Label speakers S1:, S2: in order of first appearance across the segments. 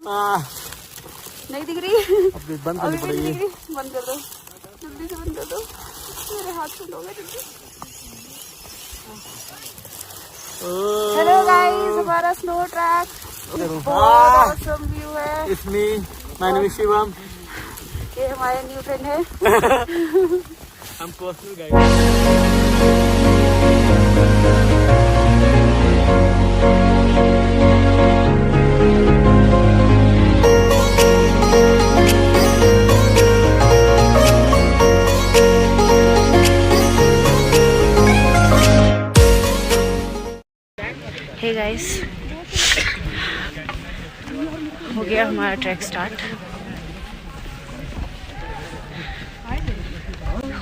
S1: नहीं दिख रही,
S2: अब बंद करनी पड़ेगी।
S1: बंद कर दो, जल्दी से बंद कर दो, मेरे हाथ से लोगे जल्दी। हेलो गाइस, हमारा स्नो ट्रैक बहुत ऑसम व्यू है।
S2: It's me, my name is Shivam.
S1: ये हमारे न्यू फ्रेंड है।
S2: हम पर्सनल गाइड।
S1: हे गाइस, हो गया हमारा ट्रैक स्टार्ट।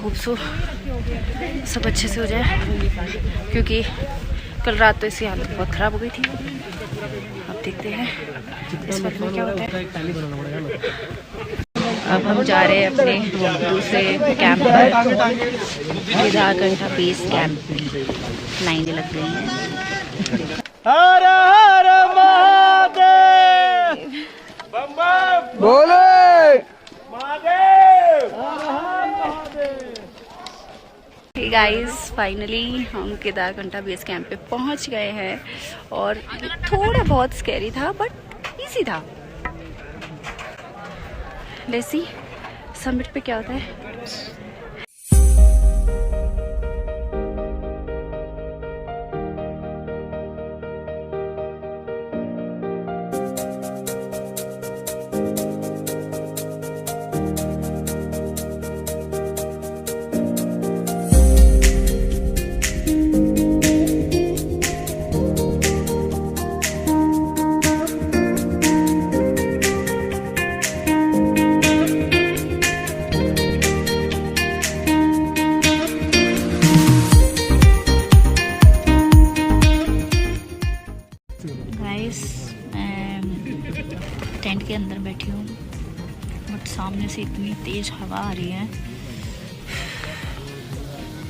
S1: होप सो सब अच्छे से हो जाए, क्योंकि कल रात तो इसकी हालत बहुत ख़राब हो गई थी। अब देखते हैं इस वक्त में क्या होता है। अब हम जा रहे हैं अपने दूसरे कैंप पर, केदारकंठा बेस कैंप। लाइनें लग गई हैं।
S2: हर हर महादेव, बम बम बोले महादेव, हर हर महादेव।
S1: हे गाइस, फाइनली हम केदारकंठा बेस कैंप पे पहुंच गए हैं और थोड़ा बहुत स्कैरी था बट इजी था। लेट्स सी समिट पे क्या होता है। टेंट के अंदर बैठी हूँ बट सामने से इतनी तेज हवा आ रही है,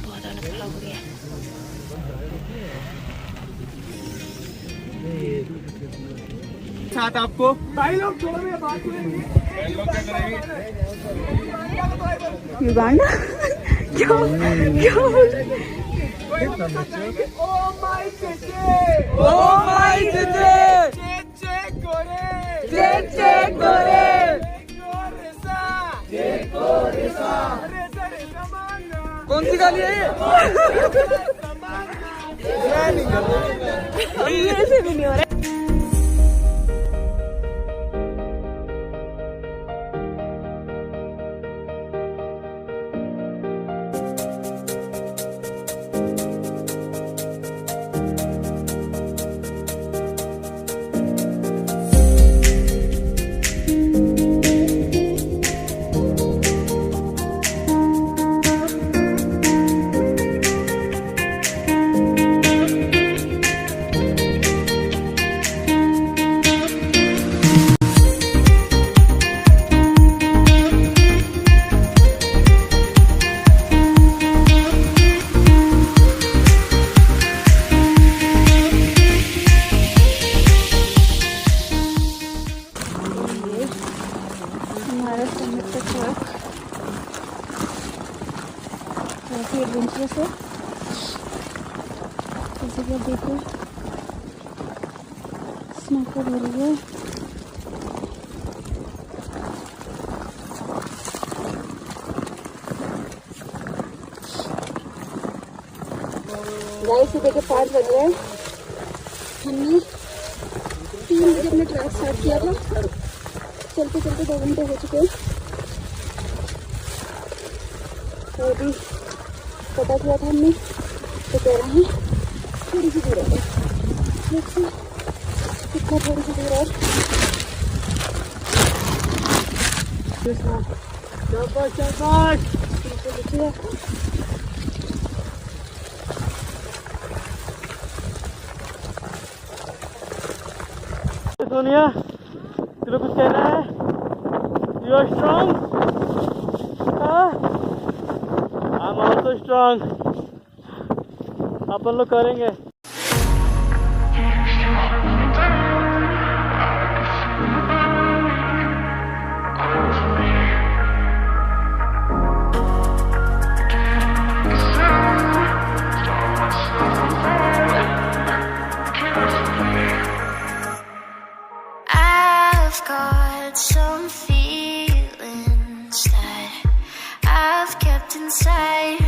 S1: बहुत हालत खराब हो गई है।
S2: साथ आपको
S1: युगांडा क्या
S2: कौन सी गाली है ये?
S1: मेरे से भी नहीं हो रहा। काफी एडवेंचरस है, जैसे कि आप देख रहे हो स्नोफॉल हो रही है। गाइस सुबह के 5 बज रहे हैं। हमने 3 बजे अपना ट्रैक स्टार्ट किया था, चलते चलते 2 घंटे हो चुके हैं। तो अभी पता किया था हमने तो कह रहे हैं थोड़ी सी दूर है, कितना थोड़ी सी दूर है।
S2: सोनिया, तुम्हें कुछ कहना है? You are strong? I'm also strong. अपन लोग करेंगे।
S3: I've got some feelings that I've kept inside.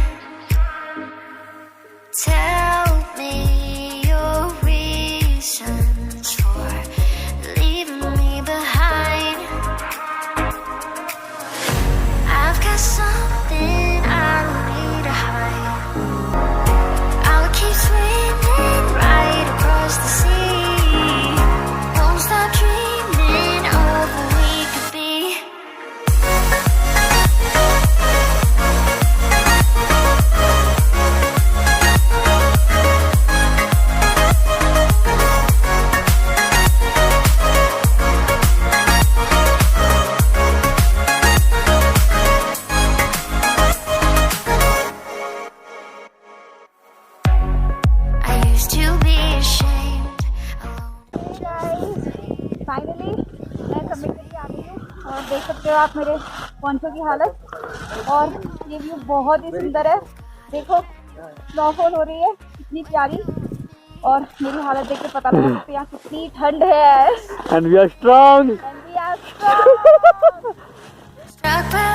S3: Tell me your reasons for leaving me behind. I've got something I don't need to hide. I'll keep swimming right across the sea. Won't stop dreaming of what we could be. I used to be ashamed.
S4: Finally मैं submit करके आ गई हूँ और देख सकते हो आप मेरे पॉन्चो की हालत। और ये व्यू बहुत ही सुंदर है, देखो स्नोफॉल हो रही है इतनी प्यारी। और मेरी हालत देख के पता लगा सकते यहाँ कितनी ठंड है।
S2: And we are strong.
S4: And we are strong.
S3: Stuck by